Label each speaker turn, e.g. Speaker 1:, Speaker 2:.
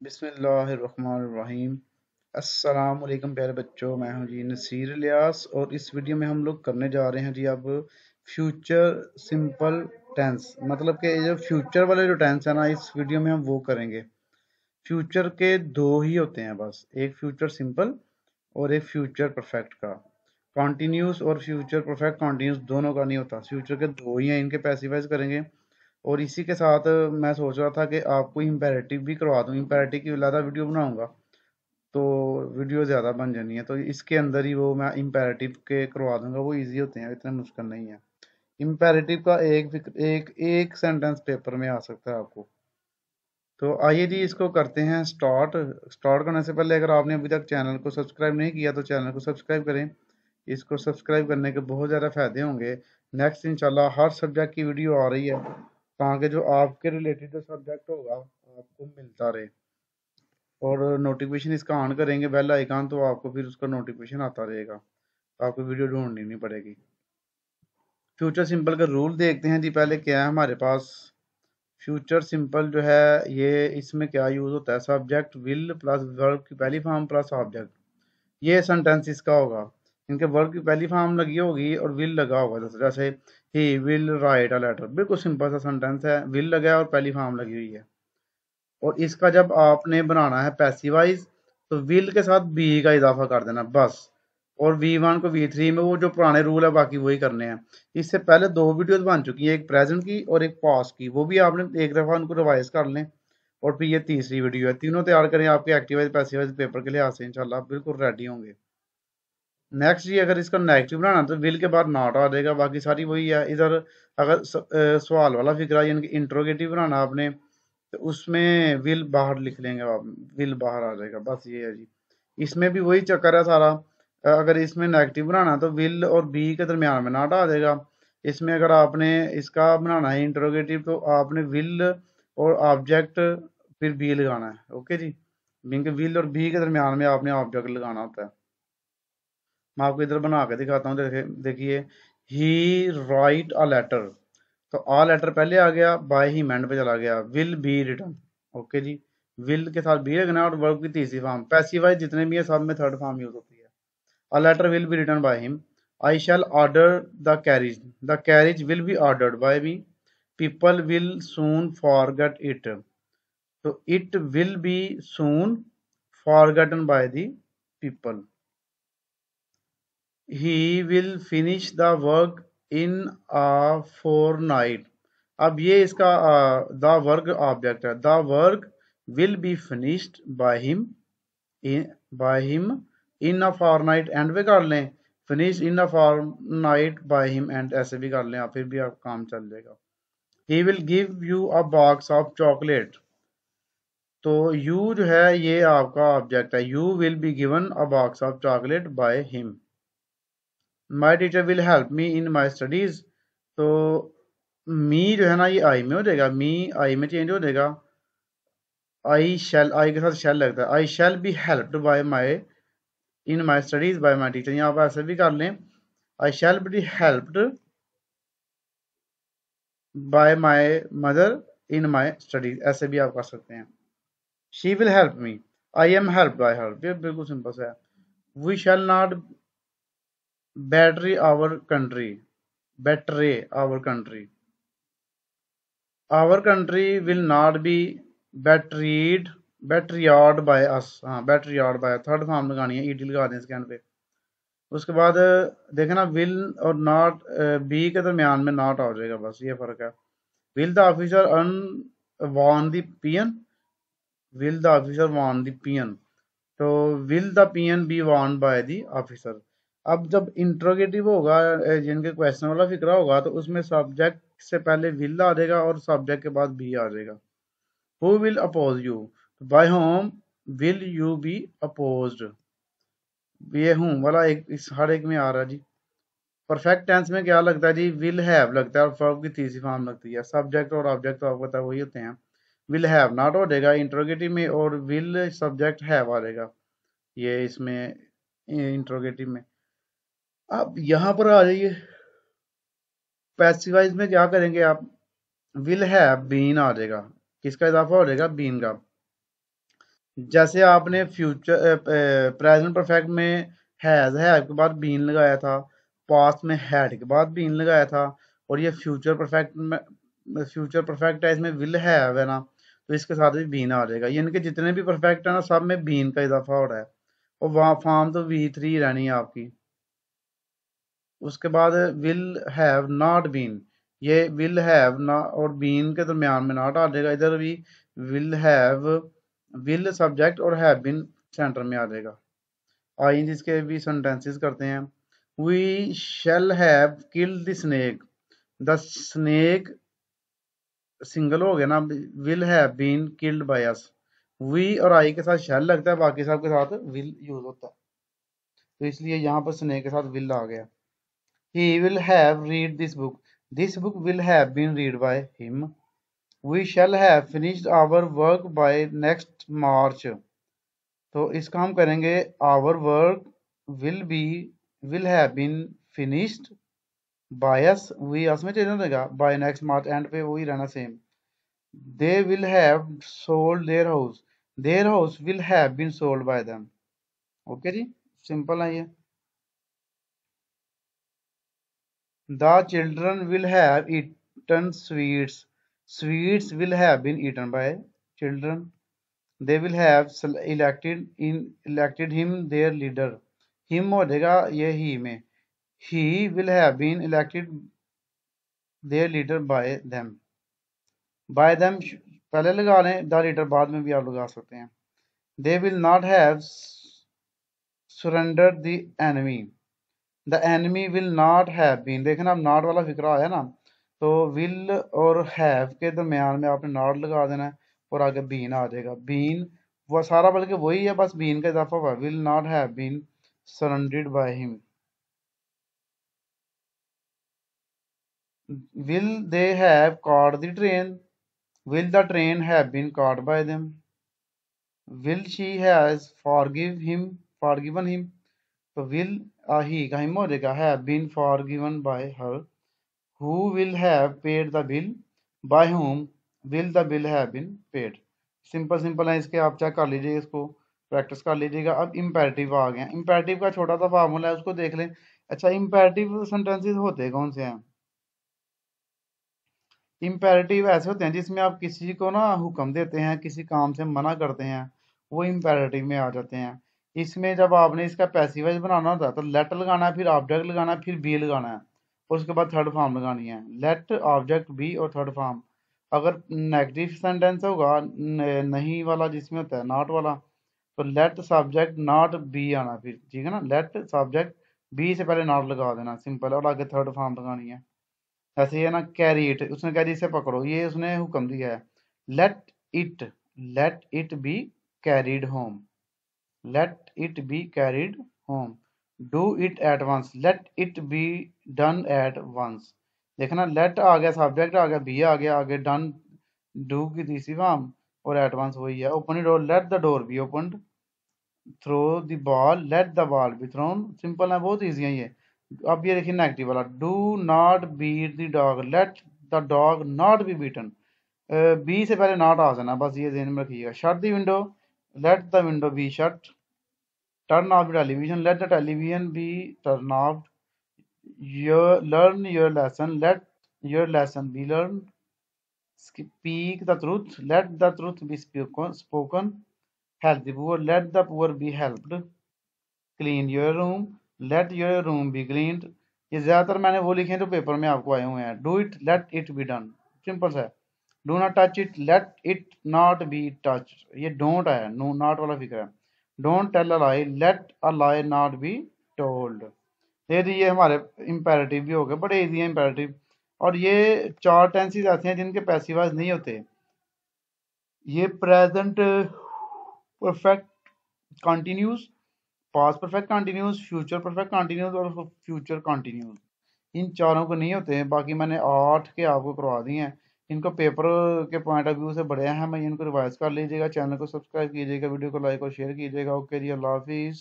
Speaker 1: बिस्मिल्लाहिर्रहमानिर्रहीम। अस्सलाम वालेकुम प्यारे बच्चों, मैं हूं जी नसीर इलियास और इस वीडियो में हम लोग करने जा रहे हैं जी अब फ्यूचर सिंपल टेंस। मतलब कि जो फ्यूचर वाले जो टेंस है ना, इस वीडियो में हम वो करेंगे। फ्यूचर के दो ही होते हैं बस, एक फ्यूचर सिंपल और एक फ्यूचर परफेक्ट का। कॉन्टिन्यूस और फ्यूचर परफेक्ट कॉन्टिन्यूस दोनों का नहीं होता, फ्यूचर के दो ही हैं, इनके पैसिवाइज करेंगे। और इसी के साथ मैं सोच रहा था कि आपको इम्पेरेटिव भी करवा दूँ, इम्पेरेटिव की ज़्यादा वीडियो बनाऊंगा तो वीडियो ज़्यादा बन जानी है, तो इसके अंदर ही वो मैं इम्पेरेटिव के करवा दूंगा। वो इजी होते हैं, इतने मुश्किल नहीं है। इम्पेरेटिव का एक एक सेंटेंस पेपर में आ सकता है आपको। तो आइए जी, इसको करते हैं स्टार्ट। स्टार्ट करने से पहले अगर आपने अभी तक चैनल को सब्सक्राइब नहीं किया तो चैनल को सब्सक्राइब करें। इसको सब्सक्राइब करने के बहुत ज़्यादा फायदे होंगे। नेक्स्ट इंशाल्लाह हर सब्जेक्ट की वीडियो आ रही है, ताकि जो आपके रिलेटेड जो सब्जेक्ट होगा आपको मिलता रहे। और नोटिफिकेशन इसका ऑन करेंगे बेल आइकन, तो आपको फिर उसका नोटिफिकेशन आता रहेगा, आपको वीडियो ढूंढनी नहीं पड़ेगी। फ्यूचर सिंपल का रूल देखते हैं जी, पहले क्या है हमारे पास। फ्यूचर सिंपल जो है ये, इसमें क्या यूज होता है, सब्जेक्ट विल प्लस वर्ब की पहली फॉर्म प्लस ऑब्जेक्ट। ये सेंटेंस इसका होगा। इनके वर्ब की पहली फॉर्म लगी होगी और विल लगा होगा, जैसे ही विल राइट अ लेटर। बिल्कुल सिंपल सा सेंटेंस है, विल लगा है और पहली फॉर्म लगी हुई है। और इसका जब आपने बनाना है पैसिवाइज, तो विल के साथ बी का इजाफा कर देना बस। और V1 को V3 में वो जो पुराने रूल है बाकी वही करने हैं। इससे पहले दो वीडियोस बन चुकी है, एक प्रेजेंट की और एक पास्ट की, वो भी आपने एक दफा उनको रिवाइज कर लें। और फिर ये तीसरी वीडियो है, तीनों तैयार करें आपके एक्टिवाइज पैसिवाइज पेपर के लिहाज से, इंशाल्लाह बिल्कुल रेडी होंगे। नेक्स्ट जी, अगर इसका नेगेटिव बनाना तो विल के बाद नॉट आ जाएगा, बाकी सारी वही है। इधर अगर सवाल वाला फिक्रा यानी कि इंट्रोगेटिव बनाना आपने, तो उसमें विल बाहर लिख लेंगे आप, विल बाहर आ जाएगा, बस ये है जी। इसमें भी वही चक्कर है सारा। अगर इसमें नेगेटिव बनाना तो विल और बी के दरमियान में नॉट आ जाएगा। इसमें अगर आपने इसका बनाना है इंट्रोगेटिव, तो आपने विल और ऑब्जेक्ट फिर बी लगाना है। ओके जी, क्योंकि विल और बी के दरमियान में आपने ऑब्जेक्ट लगाना होता है। मैं आपको इधर बना के दिखाता हूँ, देखिए। ही राइट अ लेटर, तो आ लेटर पहले आ गया, बाय ही एंड पे चला गया, विल बी रिटर्न। ओके जी, विल के साथ बी लगना और वर्ब की तीसरी फॉर्म। पैसिवाइज जितने भी है सब में थर्ड फॉर्म यूज होती है। A letter will be return by him. I shall order the carriage will be ordered by me. People will soon forget it, तो it will be soon forgotten by the people. He will finish the work in a fortnight। अब ये इसका the work object है। The work will be finished by him in a fortnight, and पे कर लें finish in a fortnight by him and, ऐसे भी कर लें आप, फिर भी आप काम चल जाएगा। He will give you a box of chocolate, तो यू जो है ये आपका ऑब्जेक्ट है। You will be given a box of chocolate by him. My teacher will help me in my studies, तो मी जो है ना ये आई में हो जाएगा, मी आई में चेंज हो जाएगा। आई शैल, आई के साथ शैल लगता है। I shall be helped by my in my studies by my teacher, यहाँ पर ऐसे भी कर लें। I shall be helped by my mother in my studies, ऐसे भी आप कर सकते हैं। She will help me, I am help by her, ये बिल्कुल सिंपल सा है। We shall not betray our country, betray our country. Our country will not be betrayed betrayed by अस। हाँ, बेटरियार्ड बाय, थर्ड फॉर्म लगानी है, ईडी लगा दें इसके एंड पे। उसके बाद देखे ना, विल और नॉट, बी के दरमियान में नॉट आ जाएगा, बस ये फर्क है। Will the officer earn won the peon, will the officer won the peon, तो will the peon be won by the officer. अब जब इंट्रोगेटिव होगा, जिनके क्वेश्चन वाला फिक्रा होगा, तो उसमें सब्जेक्ट से पहले विल आ जाएगा और सब्जेक्ट के बाद बी आ जाएगा। Who will oppose you, by whom will you be opposed. ये हूँ वाला एक इस हर एक में आ रहा है जी। परफेक्ट टेंस में क्या लगता है जी, विल हैव लगता है और वर्ब की तीसरी फॉर्म लगती है। सब्जेक्ट और ऑब्जेक्ट तो आपको पता है वही होते हैं। विल हैव नॉट हो जाएगा इंट्रोगेटिव में, और विल सब्जेक्ट हैव आ जाएगा ये इसमें इंट्रोगेटिव में। अब यहाँ पर आ जाइए, पैसिवाइज में क्या करेंगे आप, विल हैव बीन आ जाएगा, किसका इजाफा हो जाएगा, बीन का। जैसे आपने फ्यूचर प्रेजेंट परफेक्ट में हैव के बाद बीन लगाया था, पास्ट में हैड के बाद बीन लगाया था, और ये फ्यूचर परफेक्ट में फ्यूचर परफेक्ट है, इसमें विल हैव है ना, तो इसके साथ भी बीन आ जाएगा। ये इनके जितने भी परफेक्ट है ना, सब में बीन का इजाफा हो रहा है। और वहाँ फॉर्म तो V3 रहनी है आपकी। उसके बाद विल हैव नॉट बीन, ये विल हैव ना और बीन के दरमियान में नॉट आ जाएगा। इधर भी विल हैव, विल सब्जेक्ट और हैव बीन सेंटर में आ जाएगा। आइए इसके भी सेंटेंसेस करते हैं। We shall have killed the snake, the snake single हो गया ना, will have been killed by us. We और आई के साथ शैल लगता है, बाकी सब के साथ विल यूज होता है, तो इसलिए यहाँ पर स्नेक के साथ विल आ गया। He will have read this book. This book will have been read by him. We shall have finished our work by next March. तो इसका हम करेंगे our work will be will have been finished by us. We us में change हो जाएगा by next March, and पे वही रहना same. They will have sold their house. Their house will have been sold by them. Okay जी, simple है ये। The children will have eaten sweets. Sweets will have been eaten by children. They will have elected him their leader. Him हो जाएगा ये ही में। He will have been elected their leader by them. By them पहले लगा लें, the leader बाद में भी आप लगा सकते हैं। They will not have surrendered the enemy. The enemy will not have been, देखना अब नॉट वाला फिक्रा आया ना, तो विल और हैव के दरमियान में आपने नॉट लगा देना है और आगे बीन आ जाएगा। बीन वो सारा बल्कि वही है, बस बीन का इजाफा हुआ। Will not have been surrendered by him. Will they have caught the train, will the train have been caught by them. Will she has forgiven him, तो विल ही का हिम हो जाएगा, have been forgiven by her. Who will have paid the bill? By whom will the bill have been paid? Simple simple है इसके, आप check कर लीजिए, इसको प्रैक्टिस कर लीजिएगा। अब इम्पेरेटिव आ गया। इम्पेरेटिव का छोटा सा फार्मूला है, उसको देख लें। अच्छा, इम्पेरेटिव सेंटेंसेस होते कौन से हैं? इम्पेरेटिव ऐसे होते हैं जिसमें आप किसी को ना हुक्म देते हैं, किसी काम से मना करते हैं, वो इम्पेरेटिव में आ जाते हैं। इसमें जब आपने इसका पैसिव बनाना होता है तो लेट लगाना है, फिर ऑब्जेक्ट लगाना है, फिर बी लगाना है, और उसके बाद थर्ड फॉर्म लगानी है। लेट, ऑब्जेक्ट, बी और थर्ड फॉर्म। अगर नेगेटिव सेंटेंस होगा नहीं वाला, जिसमें होता है नॉट वाला, तो लेट सब्जेक्ट नॉट बी आना फिर, ठीक है ना। लेट सब्जेक्ट बी से पहले नॉट लगा देना, सिंपल, और आगे थर्ड फॉर्म लगानी है। ऐसे है ना, कैरी इट, उसने कह दी इसे पकड़ो, ये उसने हुक्म दिया है। Let it, let it be carried home, let it be carried home. Do it at once, let it be done at once. देखना, लेट आ गया, सब्जेक्ट आ गया, बी आ गया, आगे डन, डू की तीसरी फॉर्म, और एट वंस वही है। Open the door, let the door be opened. Throw the ball, let the ball be thrown. Simple है, बहुत ईजी है ये। अब ये देखिए नेगेटिव वाला, do not beat the dog, let the dog not be beaten. Be से पहले नॉट आ जाना, बस ये ध्यान में रखिएगा। Shut the window, let the window be shut. Turn off the television, let the television be turn off. Learn your lesson, let your lesson be learn. Speak the truth, let the truth be spoken. Help the poor, let the poor be helped. Clean your room, let your room be cleaned. ये ज्यादातर मैंने वो लिखे हैं जो paper में आपको आए हुए हैं। Do it, let it be done, simple सा है। Do not touch it, let it not be touch, ये डोंट है, नो नॉट वाला फिक्र है। Don't tell a lie, let a lie not be told. ये हमारे इंपेरेटिव भी हो गए, बड़े इजी हैं इंपेरेटिव। और ये चार टेंसेस ऐसे हैं जिनके पैसिव नहीं होते। ये present perfect continuous, past perfect continuous, future perfect continuous और फ्यूचर कंटिन्यूस, इन चारों को नहीं होते हैं। बाकी मैंने 8 के आपको करवा दिए हैं। इनको पेपर के पॉइंट ऑफ व्यू से बड़े हैं, मैं इनको रिवाइज कर लीजिएगा। चैनल को सब्सक्राइब कीजिएगा, वीडियो को लाइक और शेयर कीजिएगा। ओके जी, अल्लाह हाफिज़।